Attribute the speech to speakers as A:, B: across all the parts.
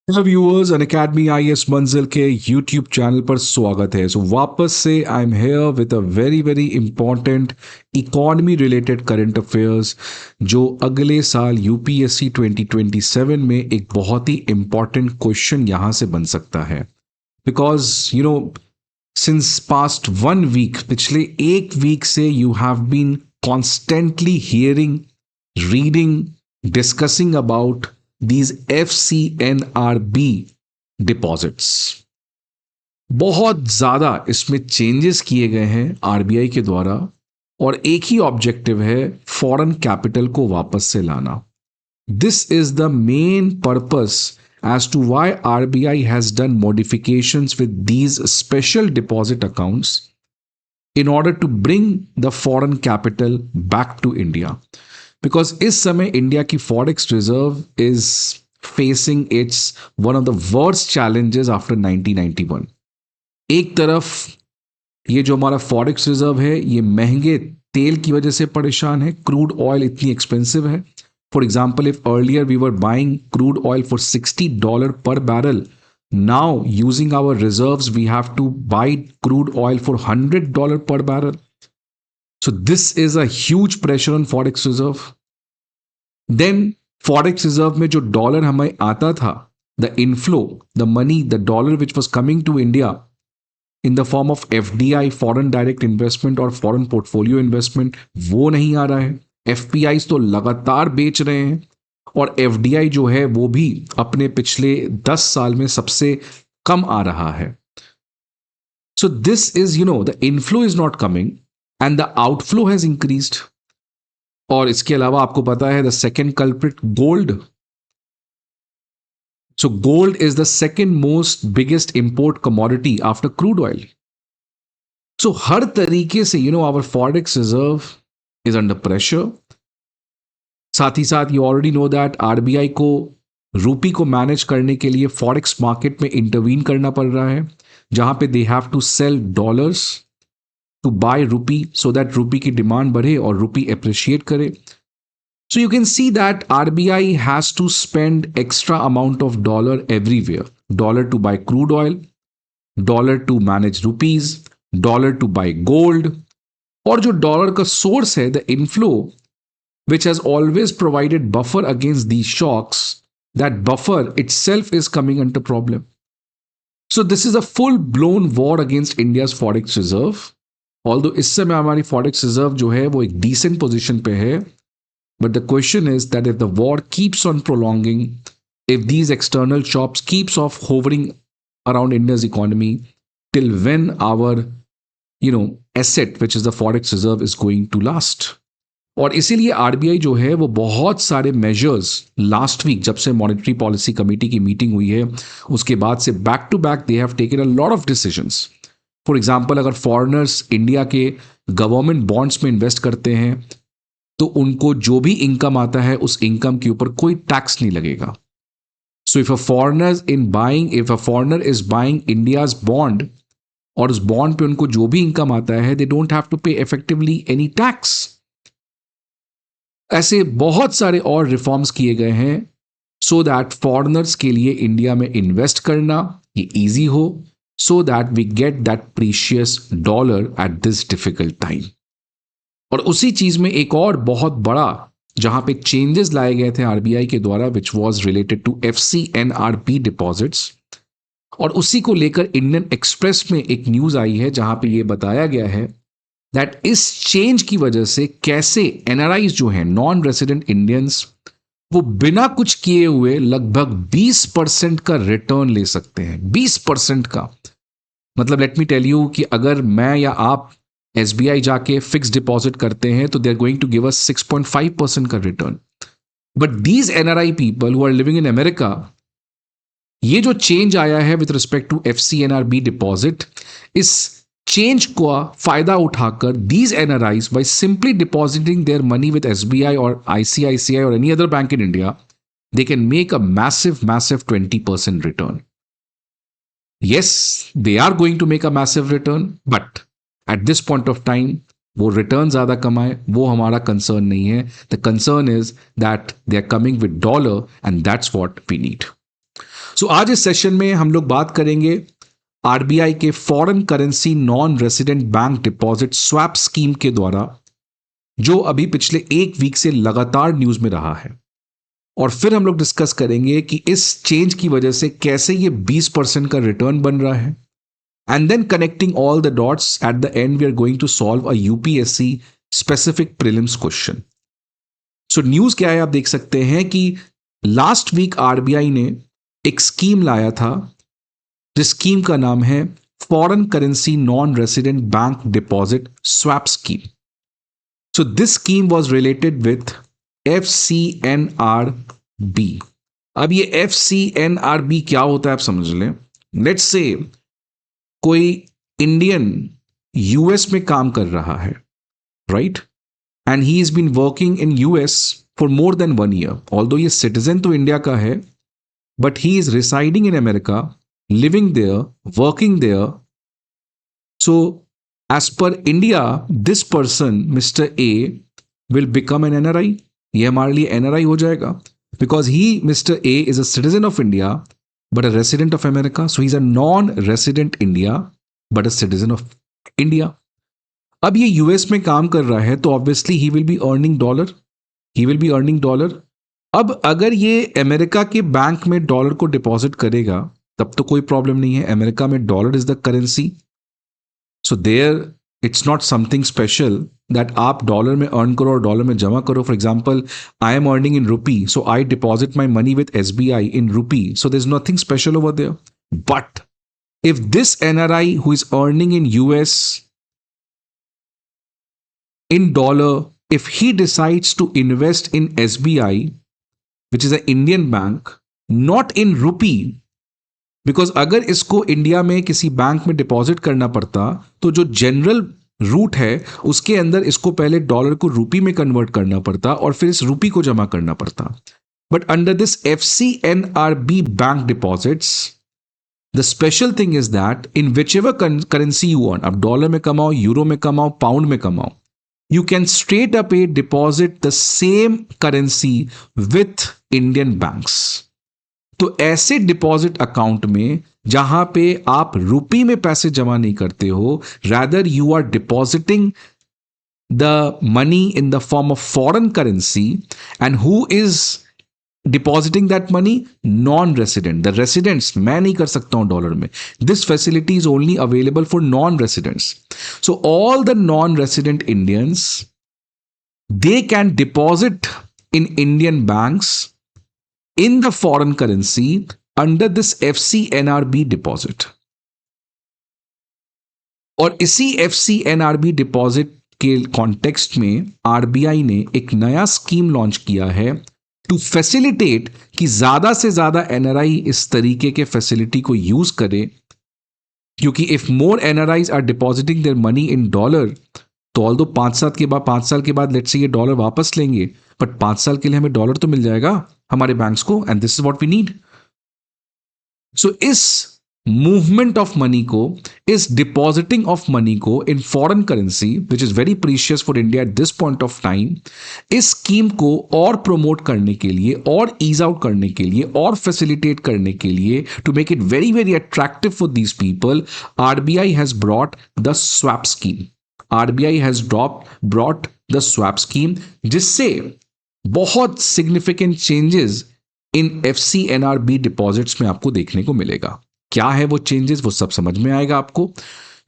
A: Hello viewers, अन academy IAS मंजिल के YouTube channel पर स्वागत है। वापस से I am here with a very very important economy related current affairs जो अगले साल यूपीएससी 2027 में एक बहुत ही इंपॉर्टेंट क्वेश्चन यहाँ से बन सकता है। बिकॉज सिंस पास्ट 1 वीक, पिछले एक वीक से you have been constantly hearing, reading, discussing about these FCNRB deposits. बहुत ज्यादा इसमें चेंजेस किए गए हैं आरबीआई के द्वारा और एक ही ऑब्जेक्टिव है, फॉरेन कैपिटल को वापस से लाना। This is the main purpose as to why RBI has done modifications with these special deposit accounts in order to bring the foreign capital back to India. Because इस समय India की forex reserve is facing it's one of the worst challenges after 1991। एक तरफ ये जो हमारा forex reserve है ये महंगे तेल की वजह से परेशान है, क्रूड ऑयल इतनी एक्सपेंसिव है। For example, if earlier we were buying crude oil for $60 per barrel, now using our reserves we have to buy crude oil for $100 per barrel. So this is a huge pressure on forex reserve. Then forex reserve में जो dollar हमें आता था, the inflow, the money, the dollar which was coming to India in the form of FDI, foreign direct investment और foreign portfolio investment, वो नहीं आ रहा है। FPIs तो लगातार बेच रहे हैं और FDI जो है वो भी अपने पिछले 10 साल में सबसे कम आ रहा है। So this is, the inflow is not coming and the outflow has increased. और इसके अलावा आपको पता है the second culprit gold. So gold is the second most biggest import commodity after crude oil. So हर तरीके से our forex reserve is under pressure. साथ ही साथ you already know that RBI को रूपी को मैनेज करने के लिए फॉरेक्स मार्केट में इंटरवीन करना पड़ रहा है, जहां पे they have to sell dollars to buy rupee so that rupee की डिमांड बढ़े और रूपी अप्रिशिएट करे। So you can see that RBI has to spend extra amount of dollar everywhere. Dollar to buy crude oil, dollar to manage rupees, dollar to buy gold. और जो dollar का source है, the inflow, which has always provided buffer against these shocks, that buffer itself is coming under problem. So this is a full-blown war against India's forex reserve. Although इस समय हमारी forex reserve जो है वो एक decent position पे है, but the question is that if the war keeps on prolonging, if these external shocks keeps off hovering around India's economy, till when our asset which is the forex reserve is going to last. और इसीलिए RBI जो है वो बहुत सारे measures last week, जब से monetary policy committee की मीटिंग हुई है उसके बाद से back to back they have taken a lot of decisions. For example, अगर फॉरेनर्स इंडिया के गवर्नमेंट बॉन्ड्स में इन्वेस्ट करते हैं तो उनको जो भी इनकम आता है उस इनकम के ऊपर कोई टैक्स नहीं लगेगा। सो if a foreigner is buying India's bond और उस बॉन्ड पे उनको जो भी इनकम आता है, दे डोंट हैव टू पे इफेक्टिवली एनी टैक्स। ऐसे बहुत सारे और रिफॉर्म्स किए गए हैं सो दैट फॉरेनर्स के लिए इंडिया में इन्वेस्ट करना ये ईजी हो, so that we get that precious dollar at this difficult time. और उसी चीज में एक और बहुत बड़ा जहां पे चेंजेस लाए गए थे आरबीआई के द्वारा, which was related to FCNRB deposits, और उसी को लेकर इंडियन एक्सप्रेस में एक न्यूज आई है जहां पे ये बताया गया है दैट इस चेंज की वजह से कैसे एनआरआईज जो है, नॉन रेसिडेंट इंडियंस, वो बिना कुछ किए हुए लगभग 20% का रिटर्न ले सकते हैं। 20% का मतलब, लेट मी टेल यू कि अगर मैं या आप एसबीआई जाके फिक्स डिपॉजिट करते हैं तो they are going to give us 6.5% का return. But these NRI people who are living in America, ये जो चेंज आया है with respect to FCNRB deposit, इस चेंज का फायदा उठाकर these NRIs by simply depositing their money with SBI और ICICI और any other bank in India, they can make a massive 20% return. Yes, they are going to make a massive return, but at this point of time, वो return ज्यादा कमाए वो हमारा concern नहीं है. The concern is that they are coming with dollar and that's what we need. So आज इस session में हम लोग बात करेंगे आरबीआई के foreign currency non resident bank deposit swap scheme के द्वारा, जो अभी पिछले एक वीक से लगातार न्यूज में रहा है। और फिर हम लोग डिस्कस करेंगे कि इस चेंज की वजह से कैसे ये 20% का रिटर्न बन रहा है। And then connecting all the dots, at the end we are going to solve a UPSC specific prelims question. So news क्या है, आप देख सकते हैं कि लास्ट वीक आरबीआई ने एक स्कीम लाया था, जिस स्कीम का नाम है foreign currency non resident bank deposit swap scheme. So this scheme was related with FCNRB। अब ये FCNRB क्या होता है आप समझ लें। लेट्स से कोई इंडियन यूएस में काम कर रहा है, right, and he is been working in US for more than 1 year. Although ये सिटीजन तो इंडिया का है, but he is residing in America, living there, working there. So, as per India, this person, Mr. A, will become an NRI. ये हमारे लिए NRI हो जाएगा, because he, Mr. A, is a citizen of India, but a resident of America. So, he's a non-resident India, but a citizen of India. अब ये US में काम कर रहा है, तो obviously he will be earning dollar. He will be earning dollar. अब अगर ये अमेरिका के बैंक में डॉलर को डिपॉजिट करेगा तब तो कोई प्रॉब्लम नहीं है। अमेरिका में dollar is the currency, so there it's not something special that आप डॉलर में अर्न करो और डॉलर में जमा करो। For example, I am earning in rupee, so I deposit my money with SBI in rupee, so there is nothing special over there. But if this NRI who is earning in US in dollar, if he decides to invest in SBI, which is an Indian bank, not in rupee, because अगर इसको India में किसी bank में deposit करना पड़ता तो जो general root है उसके अंदर इसको पहले डॉलर को रूपी में कन्वर्ट करना पड़ता और फिर इस रूपी को जमा करना पड़ता। But under this FCNRB bank deposits, the special thing is that in which ever currency you earn, अब डॉलर में कमाओ, यूरो में कमाओ, पाउंड में कमाओ, you can straight up deposit the same currency with Indian banks. तो ऐसे deposit account में जहां पे आप रुपी में पैसे जमा नहीं करते हो, rather you are depositing the money in the form of foreign currency, and who is depositing that money? Non-resident. The residents, मैं नहीं कर सकता हूं डॉलर में. This facility is only available for non-residents. So all the non-resident Indians, they can deposit in Indian banks in the foreign currency under this FCNRB deposit. और इसी FCNRB deposit के context में आरबीआई ने एक नया scheme launch किया है to facilitate कि ज्यादा से ज्यादा एनआरआई इस तरीके के फैसिलिटी को यूज करे, क्योंकि if more NRIs are depositing their money in dollar, तो ऑल्दो 5 साल के बाद लेट्स से ये डॉलर वापस लेंगे, बट 5 साल के लिए हमें डॉलर तो मिल जाएगा हमारे बैंक्स को, and this is what we need. So इस मूवमेंट ऑफ मनी को, इस डिपॉजिटिंग ऑफ मनी को इन foreign currency which is very precious for India at this point of time, इस स्कीम को और प्रमोट करने के लिए और ईज आउट करने के लिए और फैसिलिटेट करने के लिए, to make it very very attractive for these people, RBI has brought the swap scheme. RBI has brought the swap scheme, जिससे बहुत significant changes in FCNRB deposits में आपको देखने को मिलेगा। क्या है वो चेंजेस, वो सब समझ में आएगा आपको।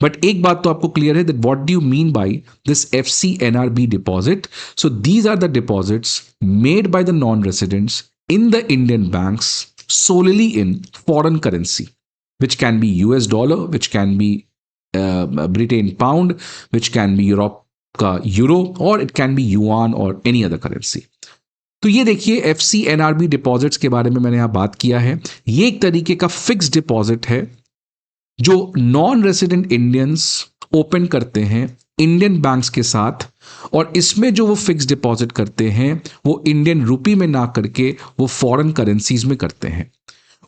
A: बट एक बात तो आपको क्लियर है, that what do you mean by this FCNRB deposit. So these are the deposits made by the non residents in the Indian banks solely in foreign currency, which can be US dollar, which can be Britain pound, which can be Europe का euro, or it can be yuan or any other currency. तो ये देखिए FCNRB deposits के बारे में मैंने यहां बात किया है। ये एक तरीके का फिक्स डिपॉजिट है जो नॉन रेसिडेंट इंडियंस ओपन करते हैं इंडियन बैंक्स के साथ, और इसमें जो वो फिक्स डिपॉजिट करते हैं वो इंडियन रुपी में ना करके वो फॉरेन करेंसीज में करते हैं।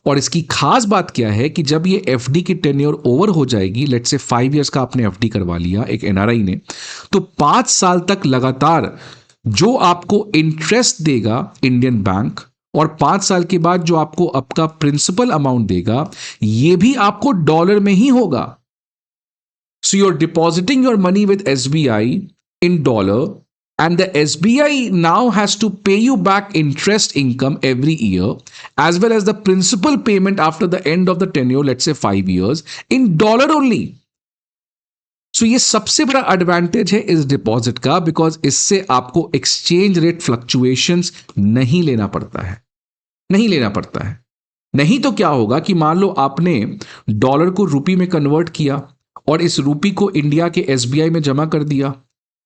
A: और इसकी खास बात क्या है कि जब ये एफडी की टेन्योर ओवर हो जाएगी, लेट्स से 5 इयर्स का आपने एफडी करवा लिया एक एनआरआई ने, तो 5 साल तक लगातार जो आपको इंटरेस्ट देगा इंडियन बैंक, और 5 साल के बाद जो आपको आपका प्रिंसिपल अमाउंट देगा ये भी आपको डॉलर में ही होगा. So you're depositing your money with SBI in dollar, and the SBI now has to pay you back interest income every year, as well as the principal payment after the end of the tenure, let's say 5 years, in dollar only. So ये सबसे बड़ा advantage है इस deposit का, because इससे आपको exchange rate fluctuations नहीं लेना पड़ता है. नहीं लेना पड़ता है. नहीं तो क्या होगा कि मान लो आपने डॉलर को रुपी में कन्वर्ट किया और इस रुपी को इंडिया के एसबीआई में जमा कर दिया.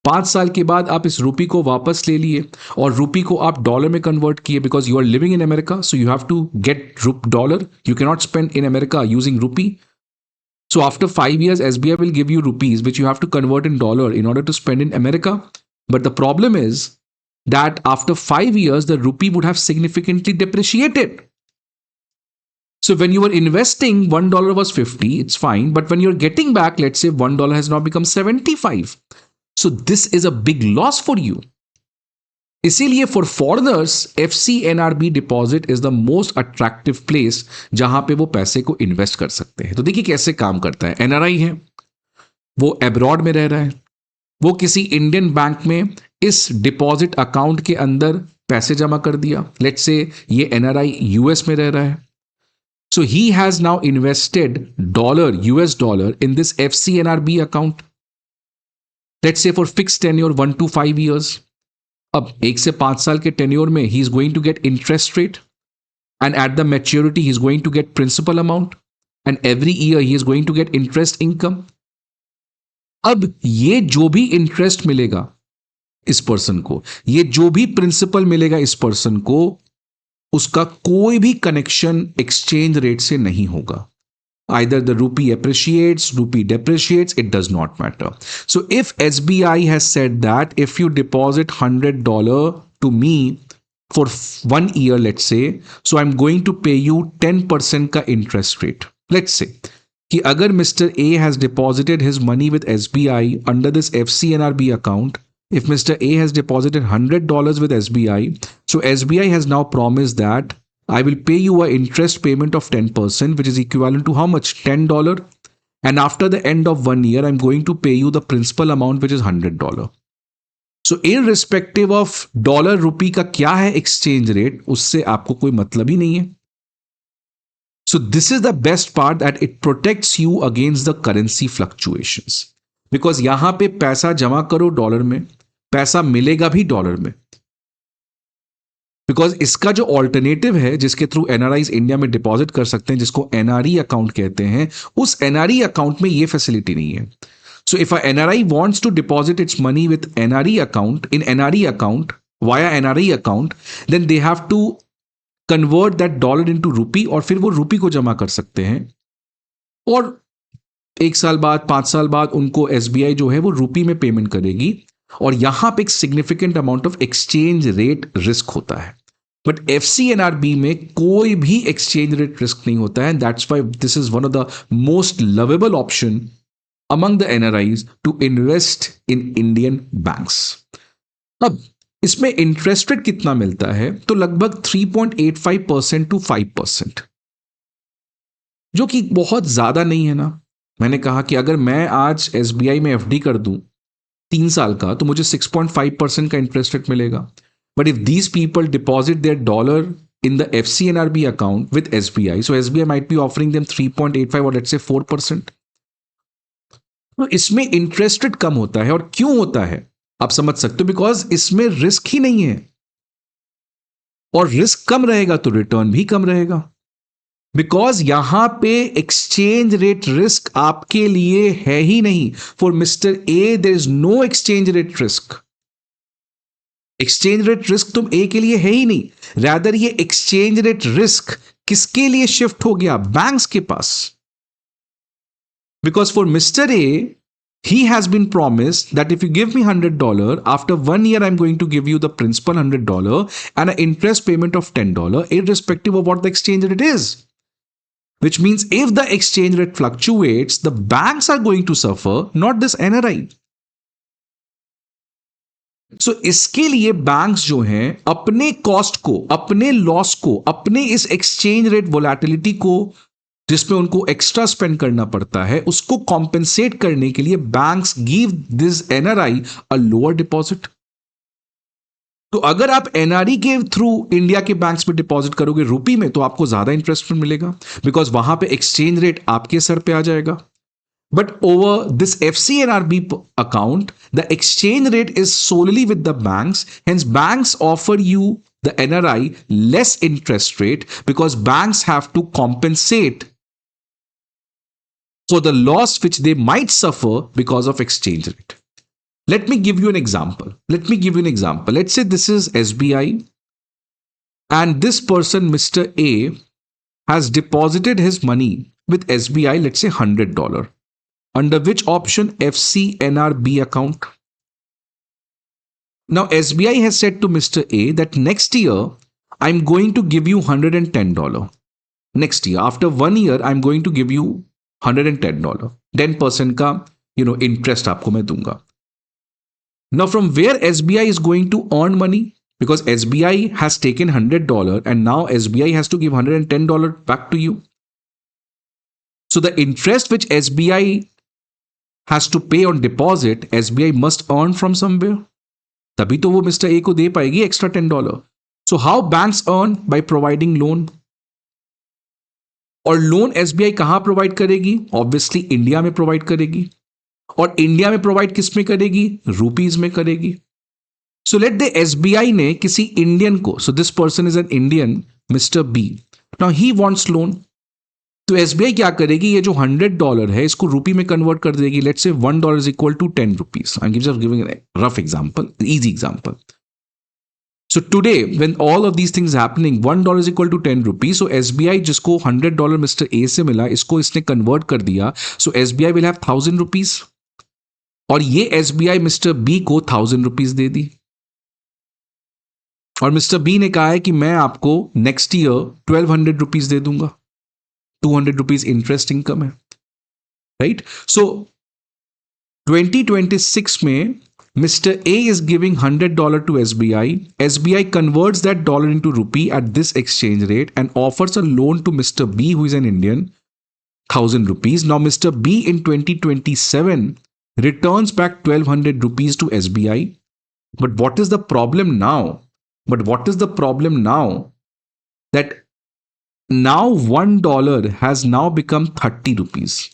A: 5 साल के बाद आप इस रुपी को वापस ले लिए और रुपी को आप डॉलर में कन्वर्ट किए, because you are living in America, so you have to get dollar. You cannot spend in America using rupee. So after 5 years, SBI will give you rupees, which you have to convert in dollar in order to spend in America. But the problem is that after 5 years, the rupee would have significantly depreciated. So when you were investing, $1 was 50, it's fine. But when you're getting back, let's say $1 has now become 75. So this is a big loss for you. इसीलिए for foreigners FCNRB deposit is the most attractive place जहां पे वो पैसे को invest कर सकते हैं. तो देखिए कैसे काम करता है. एनआरआई है, वो अब्रॉड में रह रहा है, वो किसी इंडियन बैंक में इस डिपॉजिट अकाउंट के अंदर पैसे जमा कर दिया. लेट्स से ये एनआरआई यूएस में रह रहा है. So he has now invested dollar, US dollar, in this FCNRB account. Let's say for fix tenure 1 to 5 years. अब 1 से 5 साल के टेन्योर में he is going to get interest rate, and at the maturity he is going to get principal amount, and every year he is going to get interest income. अब ये जो भी interest मिलेगा इस पर्सन को, ये जो भी प्रिंसिपल मिलेगा इस पर्सन को, उसका कोई भी कनेक्शन एक्सचेंज रेट से नहीं होगा. Either the rupee appreciates, rupee depreciates, it does not matter. So if SBI has said that if you deposit $100 to me for 1 year, let's say, so I'm going to pay you 10% का interest rate. Let's say कि अगर Mr. A has deposited his money with SBI under this FCNRB account, if Mr. A has deposited $100 with SBI, so SBI has now promised that I will pay you an interest payment of 10%, which is equivalent to how much? $10. And after the end of 1 year, I'm going to pay you the principal amount, which is $100. So irrespective of dollar rupee का क्या है exchange rate, उससे आपको कोई मतलब ही नहीं है. So this is the best part, that it protects you against the currency fluctuations. Because यहां पे पैसा जमा करो डॉलर में, पैसा मिलेगा भी डॉलर में. बिकॉज इसका जो ऑल्टरनेटिव है जिसके थ्रू एनआरआईज इंडिया में डिपॉजिट कर सकते हैं, जिसको एनआरई अकाउंट कहते हैं, उस एनआरई अकाउंट में ये फैसिलिटी नहीं है. So if a NRI wants to deposit its money with NRE account in NRE account via NRE account, then they have to convert that dollar into rupee, और फिर वो रुपी को जमा कर सकते हैं. और 1 साल बाद, 5 साल बाद उनको एसबीआई जो है वो रुपी में पेमेंट करेगी. और यहां पे एक significant amount of exchange rate risk होता है. बट FCNRB में कोई भी एक्सचेंज रेट रिस्क नहीं होता है. That's why this is one of the most lovable option among the NRIs to invest in Indian banks. अब इसमें इंटरेस्ट रेट कितना मिलता है? तो लगभग 3.85% to 5%, जो कि बहुत ज्यादा नहीं है ना. मैंने कहा कि अगर मैं आज SBI में FD कर दूं 3 साल का, तो मुझे 6.5% का इंटरेस्ट रेट मिलेगा. But if these people deposit their dollar in the FCNRB account with SBI, so SBI might be offering them 3.85 or let's say 4%. तो इसमें इंटरेस्ट रेट कम होता है. और क्यों होता है आप समझ सकते हो, बिकॉज इसमें रिस्क ही नहीं है. और रिस्क कम रहेगा तो रिटर्न भी कम रहेगा. बिकॉज यहां पे एक्सचेंज रेट रिस्क आपके लिए है ही नहीं. For mister A there is no exchange rate risk. Exchange rate risk तुम ए के लिए है ही नहीं. रैदर ये एक्सचेंज रेट रिस्क किसके लिए शिफ्ट हो गया? बैंक्स के पास. Because for mister A, he has been promised that if you give me $100, after 1 year I'm going to give you the principal $100 and an interest payment of $10, irrespective of what the exchange rate is. Which means if the exchange rate fluctuates, the banks are going to suffer, not this NRI. सो इसके लिए banks जो हैं अपने cost को, अपने loss को, अपने इस एक्सचेंज रेट वोलेटिलिटी को जिसमें उनको एक्स्ट्रा स्पेंड करना पड़ता है, उसको कॉम्पेंसेट करने के लिए banks give this NRI a lower deposit. तो अगर आप एनआरई के थ्रू इंडिया के बैंक्स में डिपॉजिट करोगे रुपी में, तो आपको ज्यादा इंटरेस्ट मिलेगा, बिकॉज वहां पे एक्सचेंज रेट आपके सर पे आ जाएगा। But over this FCNRB account, the exchange rate is solely with the banks. Hence, banks offer you the NRI less interest rate because banks have to compensate for the loss which they might suffer because of exchange rate. Let me give you an example. Let's say this is SBI, and this person, Mr. A, has deposited his money with SBI, let's say $100. Under which option? FCNRB account. Now, SBI has said to Mr. A that next year, I'm going to give you $110. Next year, after 1 year, I'm going to give you $110. 10% का, interest आपको मैं दूंगा. Now, from where SBI is going to earn money? Because SBI has taken $100 and now SBI has to give $110 back to you. So the interest which SBI has to pay on deposit, SBI must earn from somewhere. तभी तो वो mister A को दे पाएगी extra $10. So how banks earn? By providing loan. और loan SBI कहां provide करेगी? Obviously India में provide करेगी. और इंडिया में प्रोवाइड किस में करेगी? रुपीज में करेगी. सो लेट द एसबीआई ने किसी इंडियन को, so this person is an Indian, mister B, now he wants loan. तो एसबीआई क्या करेगी? ये जो $100 है इसको रुपी में कन्वर्ट कर देगी. Let's say $1 is equal to 10 rupees. I am just giving rough example, easy example. So today, when all of these things happening, $1 is equal to 10 rupees. So SBI जिसको $100 मिस्टर ए से मिला, इसको इसने convert कर दिया. So SBI will have 1000 rupees. और ये SBI mister B को 1000 rupees दे दी. और मिस्टर बी ने कहा है कि मैं आपको नेक्स्ट ईयर 1200 rupees दे दूंगा. 200 rupees इंटरेस्ट इनकम है. राइट? सो 2026 में Mr. A is giving $100 to SBI. SBI converts that dollar into rupee at this exchange rate and offers a loan to Mr. B, who is an Indian, 1000 rupees. Now, Mr. B in 2027 returns back 1200 rupees to SBI. But what is the problem now? That now $1 has now become 30 rupees.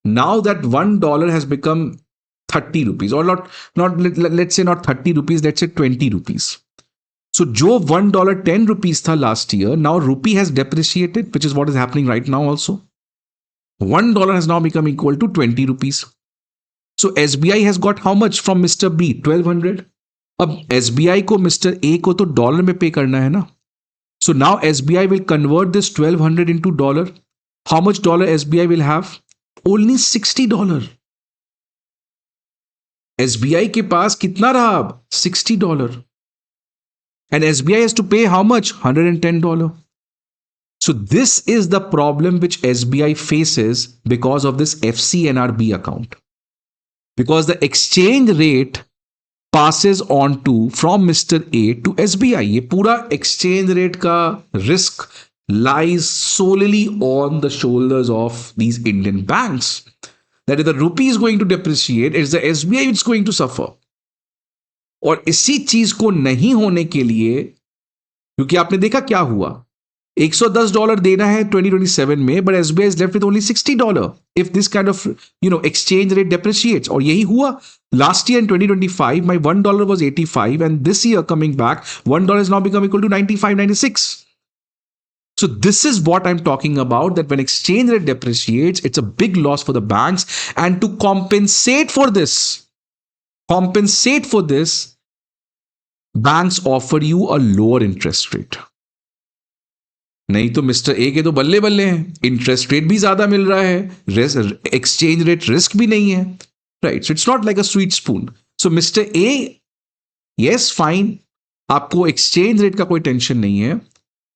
A: Now that $1 has become 30 rupees, or not let's say not 30 rupees, let's say 20 rupees. So jo $1 10 rupees tha last year, now rupee has depreciated, which is what is happening right now also. $1 has now become equal to 20 rupees. So SBI has got how much from Mr. B? 1200. अब SBI को Mr. A को तो dollar में पे करना है ना. So now SBI will convert this 1200 into dollar. How much dollar SBI will have? Only $60. SBI के पास कितना रहा अब? $60. And SBI has to pay how much? $110. So this is the problem which SBI faces because of this FCNRB account. Because the exchange rate passes on to from Mr. A to SBI. ये पूरा exchange rate का risk lies solely on the shoulders of these Indian banks. That if the rupee is going to depreciate, it's the SBI which is going to suffer. और इसी चीज को नहीं होने के लिए, क्योंकि आपने देखा क्या हुआ, $110 देना है 2027 में, but SBI is left with only $60 if this kind of exchange rate depreciates. और यही हुआ last year in 2025. My $1 was 85, and this year coming back, $1 has now become equal to 95, 96. So this is what I'm talking about, that when exchange rate depreciates, it's a big loss for the banks. And to compensate for this, banks offer you a lower interest rate. नहीं तो mister A के तो बल्ले बल्ले हैं, interest rate भी ज्यादा मिल रहा है, एक्सचेंज रेट रिस्क भी नहीं है. Right? So it's not like a sweet spoon. So mister A, yes fine, आपको एक्सचेंज रेट का कोई टेंशन नहीं है,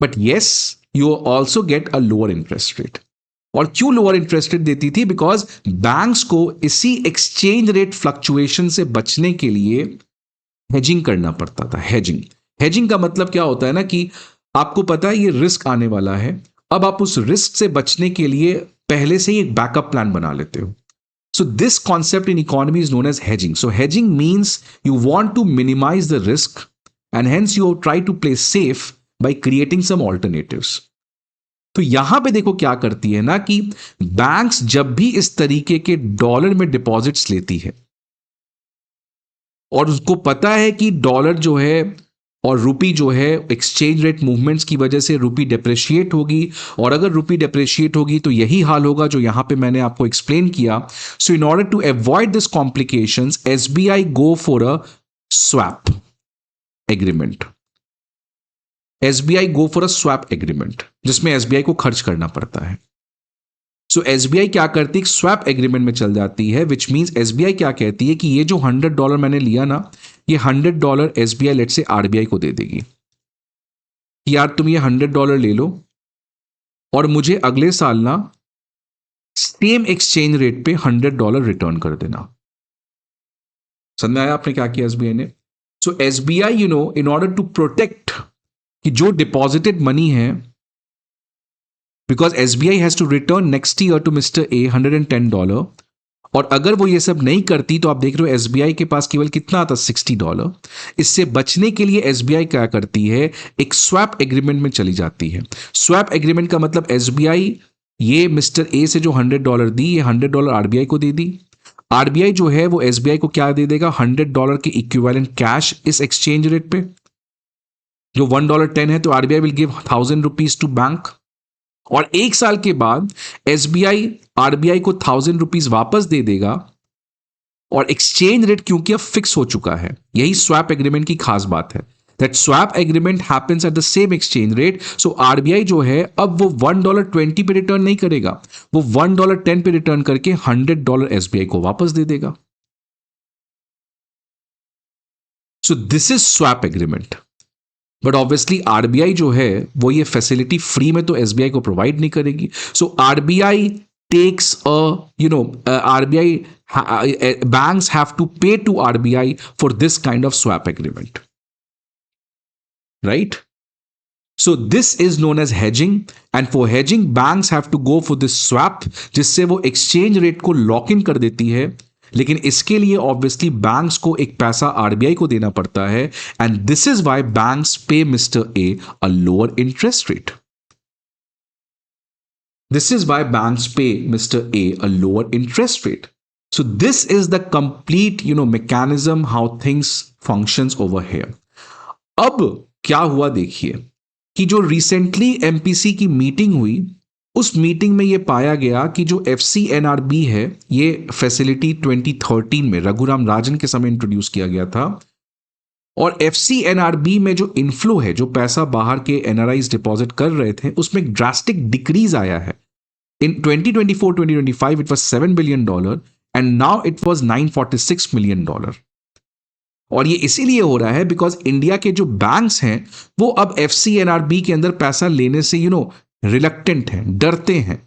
A: but yes, you also get a lower interest rate. और क्यों लोअर इंटरेस्ट रेट देती थी? बिकॉज बैंक्स को इसी एक्सचेंज रेट फ्लक्चुएशन से बचने के लिए हेजिंग करना पड़ता था। हेजिंग हेजिंग का मतलब क्या होता है ना कि आपको पता है ये रिस्क आने वाला है, अब आप उस रिस्क से बचने के लिए पहले से ही एक बैकअप प्लान बना लेते हो। So this concept in economy is known as hedging. So hedging means you want to minimize the risk and hence you try to play safe by creating some alternatives. तो यहां पे देखो क्या करती है ना कि बैंक्स जब भी इस तरीके के डॉलर में डिपॉजिट्स लेती है और उसको पता है कि डॉलर जो है और रुपी जो है एक्सचेंज रेट मूवमेंट्स की वजह से रुपी डेप्रिशिएट होगी, और अगर रुपी डेप्रिशिएट होगी तो यही हाल होगा जो यहां पे मैंने आपको एक्सप्लेन किया। So in order to avoid this complications SBI go for a swap agreement. SBI go for a swap agreement जिसमें एसबीआई को खर्च करना पड़ता है। सो एसबीआई क्या करती है, स्वैप एग्रीमेंट में चल जाती है, विच मींस एसबीआई क्या कहती है कि ये जो $100 मैंने लिया ना, ये $100 एसबीआई लेट से आरबीआई को दे देगी कि यार तुम ये $100 ले लो और मुझे अगले साल ना सेम एक्सचेंज रेट पे $100 रिटर्न कर देना। समझ में आया आपने क्या किया एसबीआई ने? So SBI in order to protect कि जो डिपॉजिटेड मनी है, because SBI has to return next year to mister A $110, और अगर वो ये सब नहीं करती तो आप देख रहे हो एसबीआई के पास केवल कितना आता, $60। इससे बचने के लिए एसबीआई क्या करती है, एक स्वैप एग्रीमेंट में चली जाती है। स्वैप एग्रीमेंट का मतलब एसबीआई ये मिस्टर ए से जो $100 दी, ये $100 आरबीआई को दे दी। आरबीआई जो है वो एसबीआई को क्या दे देगा, $100 के इक्विवेलेंट कैश इस एक्सचेंज रेट पे। जो $1.10 है तो RBI will give ₹1,000 to bank, और एक साल के बाद एसबीआई आरबीआई को ₹1,000 वापस दे देगा, और एक्सचेंज रेट क्योंकि अब फिक्स हो चुका है। यही स्वैप एग्रीमेंट की खास बात है, that swap agreement happens at the same exchange rate. So RBI जो है अब वो $1.20 पे रिटर्न नहीं करेगा, वो $1.10 पे रिटर्न करके $100 एसबीआई को वापस दे देगा। So this is swap agreement. But obviously RBI जो है वो ये फैसिलिटी फ्री में तो एसबीआई को प्रोवाइड नहीं करेगी। So RBI takes RBI banks have to pay to RBI for this kind of swap agreement, right? So this is known as hedging, and for hedging banks have to go for this swap जिससे वो exchange rate को lock in कर देती है, लेकिन इसके लिए obviously banks को एक पैसा आरबीआई को देना पड़ता है, and this is why banks pay mister A a lower interest rate. This is why banks pay Mr. A a lower interest rate. So this is the complete, mechanism how things functions over here. अब क्या हुआ देखिए कि जो recently MPC की meeting हुई, उस meeting में यह पाया गया कि जो एफसीएनआरबी है, ये फैसिलिटी 2013 में रघुराम राजन के समय इंट्रोड्यूस किया गया था, और एफसीएनआरबी में जो इनफ्लो है, जो पैसा बाहर के एनआरआईज डिपॉजिट कर रहे थे, उसमें ड्रास्टिक डिक्रीज आया है। In 2024-2025, it was $7 billion and now it was $946 million. और ये इसीलिए हो रहा है बिकॉज इंडिया के जो बैंक्स हैं वो अब एफसीएनआरबी के अंदर पैसा लेने से रिलक्टेंट हैं, डरते हैं,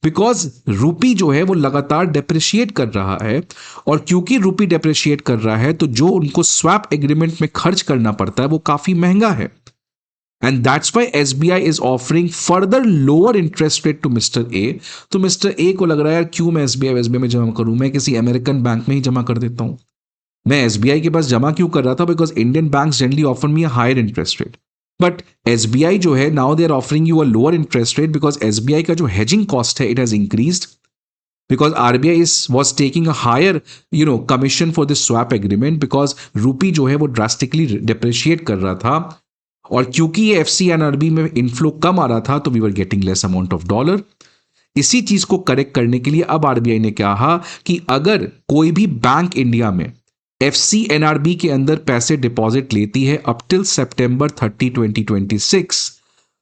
A: बिकॉज रूपी जो है वो लगातार डेप्रिशिएट कर रहा है, और क्योंकि रूपी डेप्रिशिएट कर रहा है तो जो उनको स्वैप एग्रीमेंट में खर्च करना पड़ता है वो काफी महंगा है। And that's why SBI is offering further lower interest rate to Mr. A. तो Mr. A को लग रहा है यार क्यों मैं SBI में जमा करूं, मैं किसी अमेरिकन बैंक में ही जमा कर देता हूं। मैं SBI के पास जमा क्यों कर रहा था, because Indian banks generally offer me a higher interest rate, but SBI जो है now they are offering you a lower interest rate, because SBI का जो हेजिंग कॉस्ट है it has increased, because RBI was taking a higher commission for this swap agreement, because रूपी जो है वो drastically depreciate कर रहा था, और क्योंकि ये एफसीएनआरबी में इनफ्लो कम आ रहा था तो we were getting less amount of dollar. इसी चीज को करेक्ट करने के लिए अब आरबीआई ने कहा कि अगर कोई भी बैंक इंडिया में एफसीएनआरबी के अंदर पैसे डिपॉजिट लेती है अप टिल September 30, 2026,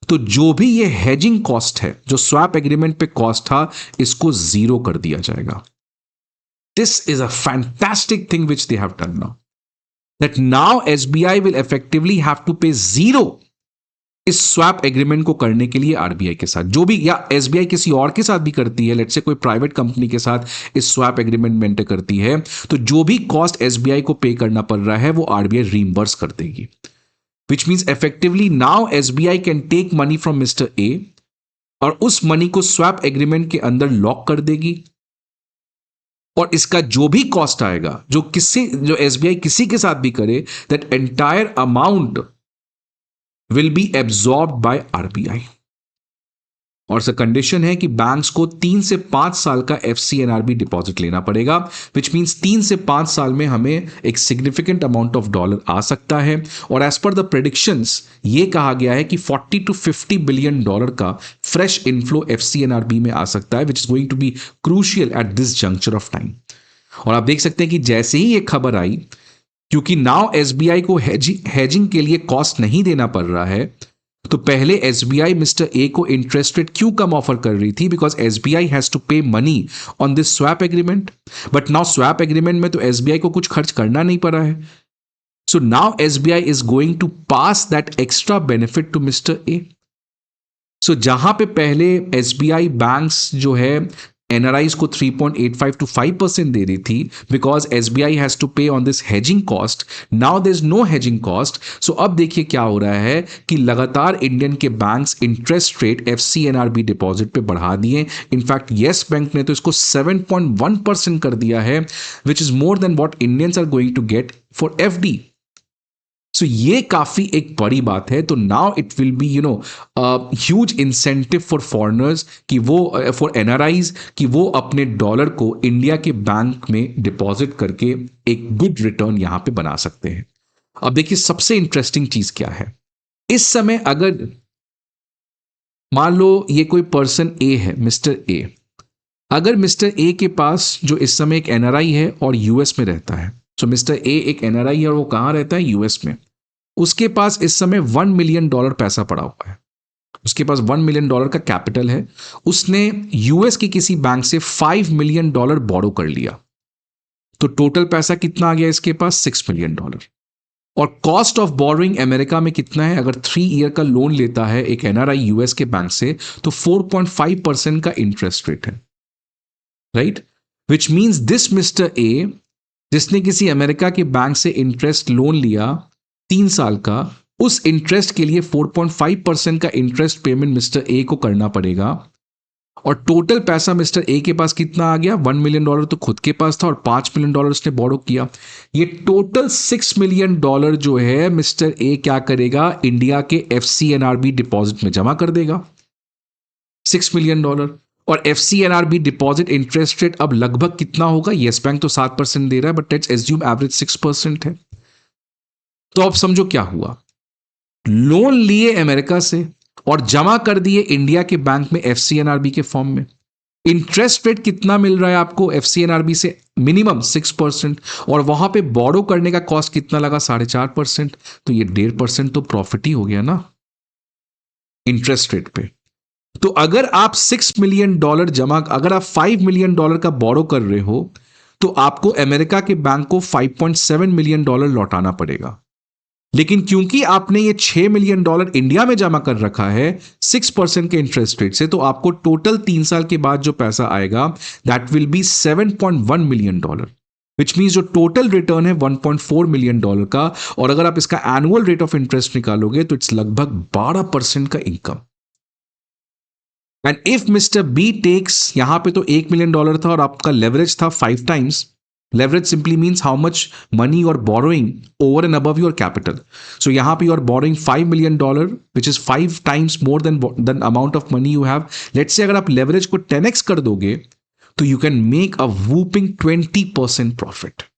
A: तो जो भी ये हेजिंग कॉस्ट है, जो स्वैप एग्रीमेंट पे कॉस्ट था, इसको जीरो कर दिया जाएगा। This is a fantastic thing which they have done now, that now SBI will effectively have to pay zero इस स्वैप एग्रीमेंट को करने के लिए आरबीआई के साथ, जो भी, या एसबीआई किसी और के साथ भी करती है, लेट्स से कोई प्राइवेट कंपनी के साथ इस स्वैप एग्रीमेंट मेंटेन करती है, तो जो भी कॉस्ट एसबीआई को पे करना पड़ रहा है वो आरबीआई रीइंबर्स कर देगी। Which means effectively now SBI can take money from mister A और उस मनी को स्वैप एग्रीमेंट के अंदर लॉक कर देगी, और इसका जो भी कॉस्ट आएगा, जो एसबीआई किसी के साथ भी करे, that entire amount will be absorb by RBI. और से कंडीशन है कि बैंक्स को 3 से 5 साल का एफसीएनआरबी डिपॉजिट लेना पड़ेगा, विच मींस 3 से 5 साल में हमें एक सिग्निफिकेंट अमाउंट ऑफ डॉलर आ सकता है। और एज पर द प्रेडिक्शंस ये कहा गया है कि 40 टू 50 बिलियन डॉलर का फ्रेश इनफ्लो एफसीएनआरबी में आ सकता है, which is going to be crucial at this juncture of time. और आप देख सकते हैं कि जैसे ही ये खबर आई, क्योंकि नाउ एसबीआई को हेजिंग के लिए कॉस्ट नहीं देना पड़ रहा है, तो पहले एसबीआई मिस्टर ए को इंटरेस्ट रेट क्यों कम ऑफर कर रही थी, बिकॉज एसबीआई हैज टू पे money on this swap agreement. But now swap agreement में तो एसबीआई को कुछ खर्च करना नहीं पड़ा है, so now SBI is going to pass that extra benefit to mister A. So जहां पे पहले एसबीआई बैंक्स जो है एनआरआईज को 3.85 to 5% दे रही थी, because SBI has to pay on this hedging cost, now there is no hedging cost. So अब देखिए क्या हो रहा है कि लगातार इंडियन के बैंक्स इंटरेस्ट रेट एफसीएनआरबी डिपॉजिट पे बढ़ा दिए। इनफैक्ट येस बैंक ने तो इसको 7.1% कर दिया है, which is more than what Indians are going to get for FD. So ये काफी एक बड़ी बात है। तो now it will be huge incentive for foreigners कि वो फॉर एनआरआईज कि वो अपने डॉलर को इंडिया के बैंक में डिपॉजिट करके एक गुड रिटर्न यहां पे बना सकते हैं। अब देखिए सबसे इंटरेस्टिंग चीज क्या है, इस समय अगर मान लो ये कोई पर्सन ए है, मिस्टर ए, अगर मिस्टर ए के पास जो इस समय एक एनआरआई है और यूएस में रहता है, सो मिस्टर ए एक एनआरआई है और वो कहां रहता है, यूएस में, उसके पास इस समय $1 मिलियन पैसा पड़ा हुआ है, उसके पास $1 मिलियन का कैपिटल है, उसने यूएस के किसी बैंक से $5 मिलियन बोरो कर लिया, तो टोटल पैसा कितना आ गया इसके पास, $6 मिलियन। और कॉस्ट ऑफ बोरोइंग अमेरिका में कितना है, अगर 3 ईयर का लोन लेता है एक एनआरआई यूएस के बैंक से, तो 4.5% का इंटरेस्ट रेट है, right. Which means this mister A, जिसने किसी अमेरिका के बैंक से इंटरेस्ट लोन लिया 3 साल का, उस इंटरेस्ट के लिए 4.5% का इंटरेस्ट पेमेंट मिस्टर ए को करना पड़ेगा। और टोटल पैसा मिस्टर ए के पास कितना आ गया, $1 मिलियन तो खुद के पास था और $5 मिलियन उसने बोरो किया। ये टोटल $6 मिलियन जो है मिस्टर ए क्या करेगा, इंडिया के एफसीएनआरबी डिपॉजिट में जमा कर देगा, $6 मिलियन। और एफसीएनआरबी डिपॉजिट इंटरेस्ट रेट अब लगभग कितना होगा, येस बैंक तो 7% दे रहा है, बट लेट्स एज्यूम एवरेज 6% है। तो अब समझो क्या हुआ, लोन लिए अमेरिका से और जमा कर दिए इंडिया के बैंक में एफसीएनआरबी के फॉर्म में। इंटरेस्ट रेट कितना मिल रहा है आपको एफसीएनआरबी से, मिनिमम 6%, और वहां पे बोरो करने का कॉस्ट कितना लगा, 4.5%। तो ये 1.5% तो प्रॉफिट ही हो गया ना इंटरेस्ट रेट पे। तो अगर आप $6 मिलियन जमा, अगर आप $5 मिलियन का बोरो कर रहे हो, तो आपको अमेरिका के बैंक को $5.7 मिलियन लौटाना पड़ेगा। लेकिन क्योंकि आपने ये $6 मिलियन इंडिया में जमा कर रखा है 6% के इंटरेस्ट रेट से, तो आपको टोटल 3 साल के बाद जो पैसा आएगा that will be $7.1 million, which means जो टोटल रिटर्न है $1.4 मिलियन का। और अगर आप इसका एनुअल रेट ऑफ इंटरेस्ट निकालोगे तो इट्स लगभग 12% का income. And if mister B takes, यहां पे तो $1 मिलियन था और आपका लेवरेज था 5 times। Leverage simply means how much money you are borrowing over and above your capital. So यहाँ पे you are borrowing $5 million, which is 5 times more than the amount of money you have. Let's say अगर आप leverage को 10x कर दोगे, तो you can make a whooping 20% profit.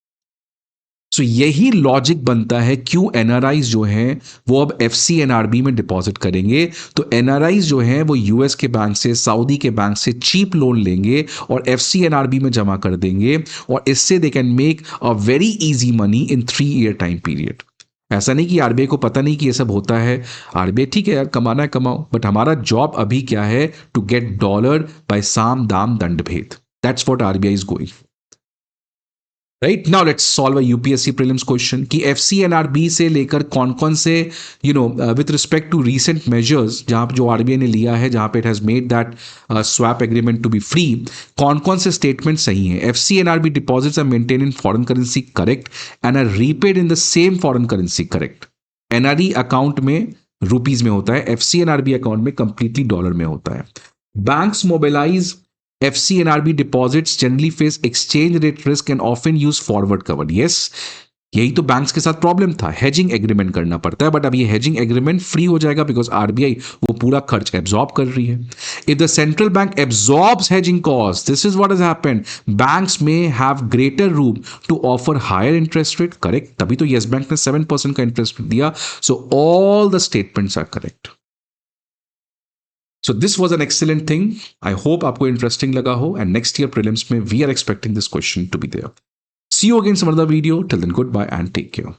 A: सो यही logic बनता है क्यों एनआरआईज जो हैं वो अब एफसीएनआरबी में डिपॉजिट करेंगे। तो एनआरआईज जो हैं वो यूएस के बैंक से, सऊदी के बैंक से चीप लोन लेंगे और एफसीएनआरबी में जमा कर देंगे, और इससे दे can make a very easy money in 3 year time period. ऐसा नहीं कि आरबीआई को पता नहीं कि ये सब होता है, आरबीआई ठीक है यार, कमाना है कमाओ, बट हमारा जॉब अभी क्या है, टू गेट डॉलर बाय साम दाम दंड भेद। That's what RBI is going. Right now let's solve a UPSC prelims question कि एफसीएनआरबी से लेकर कौन कौन से with respect to recent measures जहां पे जो आरबीआई ने लिया है, जहां पे it has made that swap agreement to be free, कौन कौन से स्टेटमेंट सही हैं. FCNRB deposits are maintain in foreign currency correct and are repaid in the same foreign currency correct. NRE account में रुपीज में होता है, एफसीएनआरबी अकाउंट में कंप्लीटली डॉलर में होता है. Banks mobilise FCNRB deposits generally face exchange rate risk and often use forward cover. Yes, यही तो बैंक्स के साथ प्रॉब्लम था, हेजिंग एग्रीमेंट करना पड़ता है, बट अब ये हेजिंग एग्रीमेंट फ्री हो जाएगा बिकॉज आरबीआई वो पूरा खर्च एब्जॉर्ब कर रही है. If the central bank absorbs hedging cost, this is what has happened, banks may have greater room to offer higher interest rate. Correct, तभी तो येस बैंक ने 7% का इंटरेस्ट रेट दिया. So all the statements are correct. So this was an excellent thing. I hope आपको interesting लगा हो, and next year prelims में we are expecting this question to be there. See you again some other video. Till then, goodbye and take care.